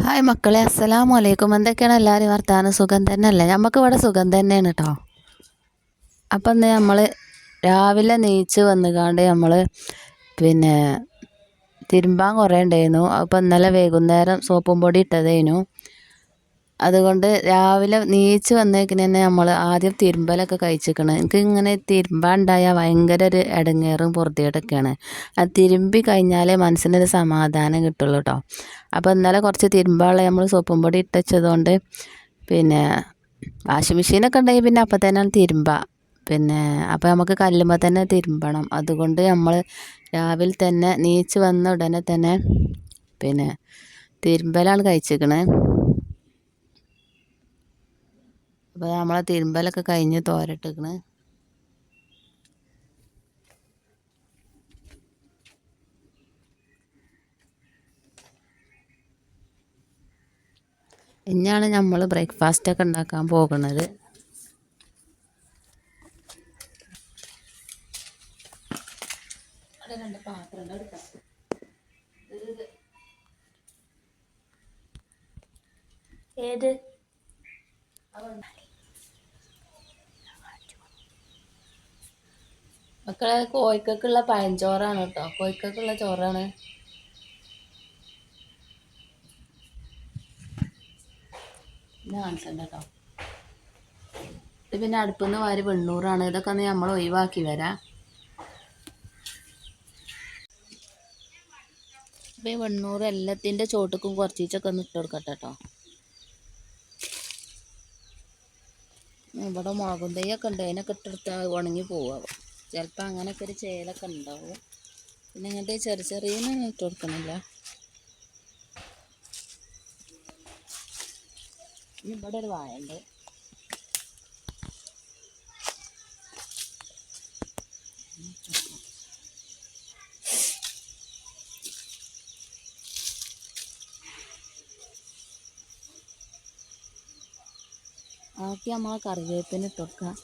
Hi മക്കളെ, അസ്സലാമു അലൈക്കും. എന്തൊക്കെയാണ് എല്ലാവരും വർത്താനം? സുഖം തന്നെയല്ലേ? നമുക്ക് ഇവിടെ സുഖം തന്നെയാണ് കേട്ടോ. അപ്പം ഇന്ന് നമ്മൾ രാവിലെ നീച്ച് വന്നുകാണ്ട് നമ്മൾ പിന്നെ തിരുമ്പാൻ കുറേ ഉണ്ടായിരുന്നു. അപ്പം ഇന്നലെ വൈകുന്നേരം സോപ്പും പൊടി ഇട്ടതേനു. അതുകൊണ്ട് രാവിലെ നീച്ച് വന്നേക്കിന് തന്നെ നമ്മൾ ആദ്യം തിരുമ്പലൊക്കെ കഴിച്ചിരിക്കണം. എനിക്ക് ഇങ്ങനെ തിരുമ്പാണ്ടായാൽ ഭയങ്കര ഒരു ഇടങ്ങേറും പൊറുതിയേടൊക്കെയാണ്. അത് തിരുമ്പി കഴിഞ്ഞാലേ മനസ്സിനൊരു സമാധാനം കിട്ടുള്ളൂ കേട്ടോ. അപ്പോൾ ഇന്നലെ കുറച്ച് തിരുമ്പാനുള്ള നമ്മൾ സോപ്പും പൊടി ഇട്ടച്ചതുകൊണ്ട് പിന്നെ വാഷിംഗ് മെഷീനൊക്കെ ഉണ്ടെങ്കിൽ പിന്നെ അപ്പം തന്നെ തിരുമ്പാം. അപ്പോൾ നമുക്ക് കല്ലുമ്പോൾ തന്നെ തിരുമ്പണം. അതുകൊണ്ട് നമ്മൾ രാവിലെ തന്നെ നീച്ച് വന്ന ഉടനെ തന്നെ തിരുമ്പലാണ് കഴിച്ചിരിക്കണത്. അപ്പോൾ നമ്മളെ തിരുമ്പലൊക്കെ കഴിഞ്ഞ് തോരട്ടിക്കണ്. ഇനിയാണ് നമ്മൾ ബ്രേക്ക്ഫാസ്റ്റൊക്കെ ഉണ്ടാക്കാൻ പോകുന്നത്. ഏത് മക്കളെ, കോഴിക്കൊക്കെയുള്ള പഴഞ്ചോറാണ് കേട്ടോ. കോഴിക്കൊക്കെയുള്ള ചോറാണ്. കാണിച്ചണ്ട കേട്ടോ. ഇത് പിന്നെ അടുപ്പിൽ നിന്ന് വാരി വെണ്ണൂറാണ്. ഇതൊക്കെ ഒന്ന് നമ്മൾ ഒഴിവാക്കി വരാം. അപ്പോൾ ഈ വെണ്ണൂറ് എല്ലാത്തിൻ്റെ ചോട്ടുക്കും കുറച്ചൊക്കെ ഒന്ന് ഇട്ട് കൊടുക്കട്ടെ കേട്ടോ. ഇവിടെ മുളകും തൈയൊക്കെ ഉണ്ട്. അതിനൊക്കെ ഇട്ടെടുത്താൽ ഉണങ്ങി പോവാം. ചിലപ്പോൾ അങ്ങനെയൊക്കെ ഒരു ചേലൊക്കെ ഉണ്ടാവും. പിന്നെ ഇങ്ങനത്തെ ചെറിയൊന്നും ഇട്ട് കൊടുക്കണില്ല. ഇനി ഇവിടെ ഒരു വാഴ ഉണ്ട്. ആക്കി നമ്മൾ കറിവേപ്പിന് ഇട്ട് കൊടുക്കാം.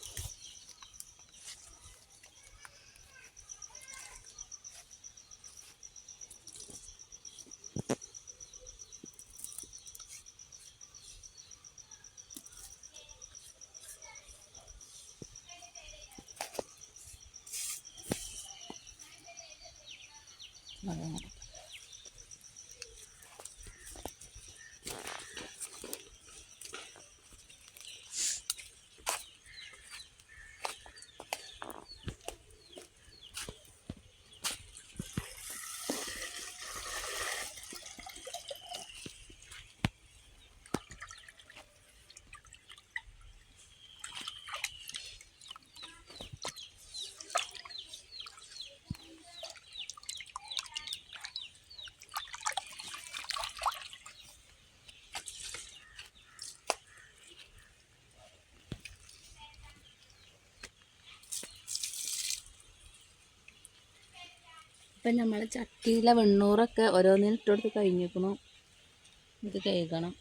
ഇപ്പം നമ്മൾ ചട്ടിയിലെ വെണ്ണൂറൊക്കെ ഓരോന്നിനും ഇട്ട് കൊടുത്ത് കഴിഞ്ഞിരിക്കണം. ഇത് കഴുകണം.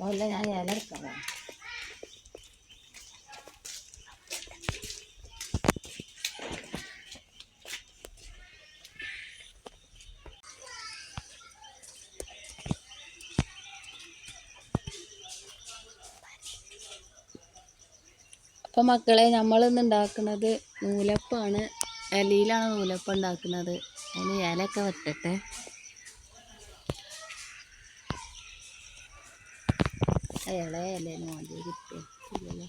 അല്ല, ഞാൻ ഇല എടുക്കാം. അപ്പം മക്കളെ, നമ്മളിന്ന് ഉണ്ടാക്കുന്നത് നൂലപ്പമാണ്. ഇലയിലാണ് നൂലപ്പം ഉണ്ടാക്കുന്നത്. അതിന് ഇലയൊക്കെ വെട്ടട്ടെ. ഇളയല്ലേ മതി കിട്ടിയല്ലോ.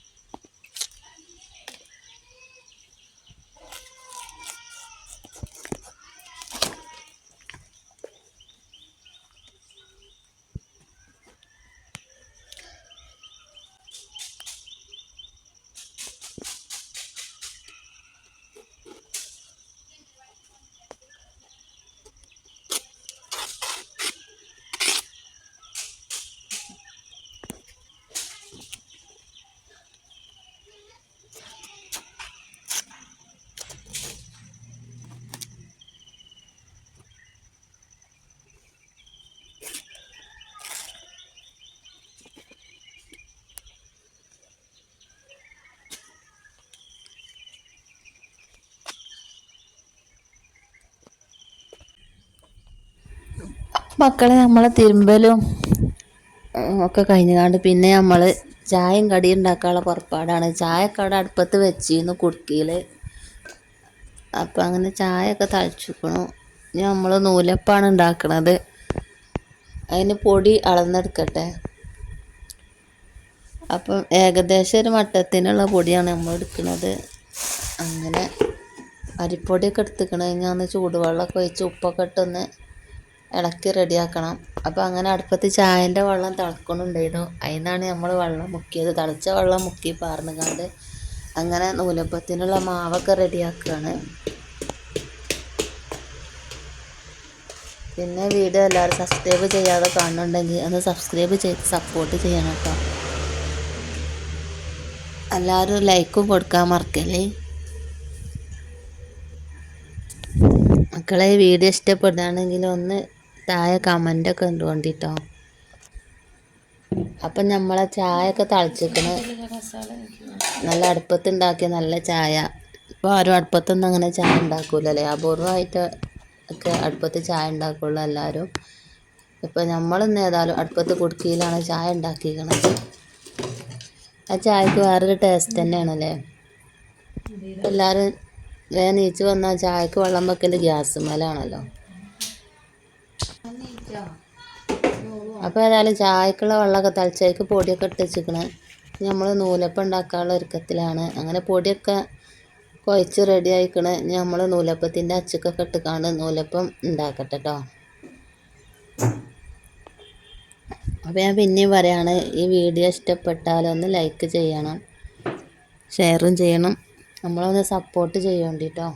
മക്കളെ നമ്മളെ തിരുമ്പലും ഒക്കെ കഴിഞ്ഞാണ്ട് പിന്നെ നമ്മൾ ചായയും കടിയും ഉണ്ടാക്കാനുള്ള പുറപ്പാടാണ്. ചായയൊക്കെ അവിടെ അടുപ്പത്ത് വെച്ചിരുന്നു കുടുക്കിയിൽ. അപ്പം അങ്ങനെ ചായയൊക്കെ തളിച്ചിരിക്കണു. ഇനി നമ്മൾ നൂലപ്പാണ് ഉണ്ടാക്കണത്. അതിന് പൊടി അളന്നെടുക്കട്ടെ. അപ്പം ഏകദേശം ഒരു മട്ടത്തിനുള്ള പൊടിയാണ് നമ്മൾ എടുക്കുന്നത്. അങ്ങനെ അരിപ്പൊടിയൊക്കെ എടുത്തുക്കണമെങ്കിൽ ഒന്ന് ചൂടുവെള്ളമൊക്കെ ഒഴിച്ച് ഉപ്പൊക്കെ ഇട്ടൊന്ന് ഇളക്കി റെഡിയാക്കണം. അപ്പോൾ അങ്ങനെ അടുപ്പത്ത് ചായൻ്റെ വെള്ളം തിളക്കണുണ്ടായിരുന്നു. അതിനാണ് നമ്മൾ വെള്ളം മുക്കിയത്. തിളച്ച വെള്ളം മുക്കി പാർന്നുകൊണ്ട് അങ്ങനെ നൂലപ്പത്തിനുള്ള മാവൊക്കെ റെഡിയാക്കുകയാണ്. പിന്നെ വീഡിയോ എല്ലാവരും സബ്സ്ക്രൈബ് ചെയ്യാതെ കാണുന്നുണ്ടെങ്കിൽ ഒന്ന് സബ്സ്ക്രൈബ് ചെയ്ത് സപ്പോർട്ട് ചെയ്യണം കേട്ടോ. എല്ലാവരും ലൈക്കും കൊടുക്കാൻ മറക്കല്ലേ. മക്കളെ വീഡിയോ ഇഷ്ടപ്പെടുകയാണെങ്കിൽ ഒന്ന് താഴെ കമൻ്റൊക്കെ കൊണ്ടിട്ടോ. അപ്പം നമ്മളെ ചായയൊക്കെ തളിച്ചിരിക്കണ്. നല്ല അടുപ്പത്തുണ്ടാക്കിയ നല്ല ചായ. ഇപ്പോൾ ആരും അടുപ്പത്തൊന്നും അങ്ങനെ ചായ ഉണ്ടാക്കൂലല്ലേ. അപൂർവമായിട്ട് ഒക്കെ അടുപ്പത്ത് ചായ ഉണ്ടാക്കുള്ളൂ എല്ലാവരും. ഇപ്പം നമ്മളിന്ന് ഏതായാലും അടുപ്പത്ത് കുടുക്കിയിലാണ് ചായ ഉണ്ടാക്കിയിരിക്കണത്. ആ ചായക്ക് വേറൊരു ടേസ്റ്റ് തന്നെയാണല്ലേ. എല്ലാവരും വേഗം നീച്ച് വന്നാൽ ചായക്ക് വെള്ളം വെക്കൽ ഗ്യാസ് മേലാണല്ലോ. അപ്പോൾ ഏതായാലും ചായക്കുള്ള വെള്ളമൊക്കെ തളിച്ചേക്ക് പൊടിയൊക്കെ ഇട്ട് വെച്ചിരിക്കണേ. നമ്മൾ നൂലപ്പം ഉണ്ടാക്കാനുള്ള ഒരുക്കത്തിലാണ്. അങ്ങനെ പൊടിയൊക്കെ കുഴച്ച് റെഡി ആയിക്കണേ. നമ്മൾ നൂലപ്പത്തിൻ്റെ അച്ചക്കൊക്കെ ഇട്ടുകാണ്ട് നൂലപ്പം ഉണ്ടാക്കട്ടെ കേട്ടോ. അപ്പോൾ ഞാൻ പിന്നെയും പറയാണ്, ഈ വീഡിയോ ഇഷ്ടപ്പെട്ടാലൊന്ന് ലൈക്ക് ചെയ്യണം, ഷെയറും ചെയ്യണം. നമ്മളൊന്ന് സപ്പോർട്ട് ചെയ്യേണ്ടിട്ടോ.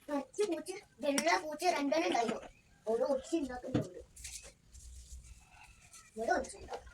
പച്ച പൂച്ച വെള്ള പൂച്ച രണ്ടെണ്ണം ഉണ്ടായിരുന്നു. ഓരോ ഒച്ച ഉണ്ടാക്കുന്നുണ്ട്. ഇവിടെ ഒച്ച ഉണ്ടാക്കും.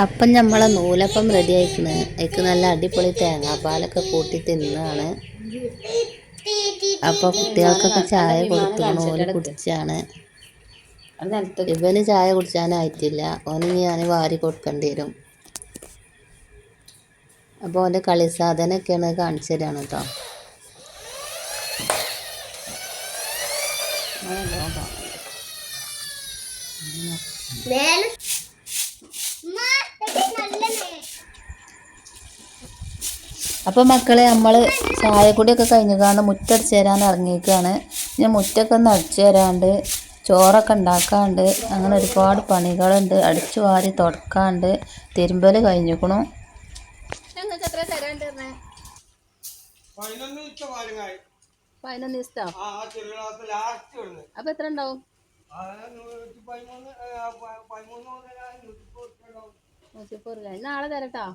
അപ്പം നമ്മളെ നൂലപ്പം റെഡി ആയിക്കണ്. അതിക്ക് നല്ല അടിപൊളി തേങ്ങാപ്പാലൊക്കെ കൂട്ടി തിന്നാണ്. അപ്പോൾ കുട്ടികൾക്കൊക്കെ ചായ കൊടുത്തു. ഓല് കുടിച്ചാണ്. ഇവന് ചായ കുടിച്ചാനായിട്ടില്ല. ഓന് ഞാൻ വാരി കൊടുക്കേണ്ടി വരും. അപ്പോൾ ഓൻ്റെ കളി സാധനമൊക്കെയാണ് കാണിച്ചു തരാണ് കേട്ടോ. അപ്പോൾ മക്കളെ നമ്മൾ ചായക്കുടിയൊക്കെ കഴിഞ്ഞാണ്ട് മുറ്റടിച്ച് തരാൻ ഇറങ്ങിയിരിക്കുകയാണ്. ഞാൻ മുറ്റൊക്കെ ഒന്ന് അടിച്ചു തരാണ്ട് ചോറൊക്കെ ഉണ്ടാക്കാണ്ട് അങ്ങനെ ഒരുപാട് പണികളുണ്ട്. അടിച്ചു വാരി തുടക്കാണ്ട് തിരുമ്പൽ കഴിഞ്ഞിക്കണു. അപ്പൊ എത്ര ഉണ്ടാവും? 114 നാളെ തരട്ടോ.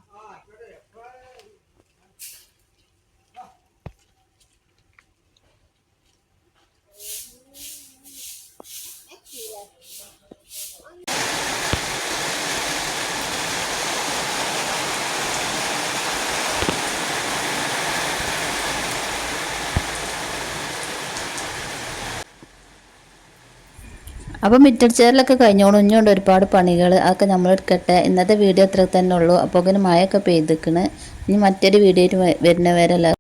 അപ്പോൾ മിറ്റടിച്ചേരലൊക്കെ കഴിഞ്ഞോളൂ. ഇനിയുണ്ട് ഒരുപാട് പണികൾ. അതൊക്കെ നമ്മൾ എടുക്കട്ടെ. ഇന്നത്തെ വീഡിയോ ഇത്ര തന്നെ ഉള്ളൂ. അപ്പോൾ മഴയൊക്കെ പെയ്തിക്കണ്. ഇനി മറ്റൊരു വീഡിയോ വരുന്നവരെ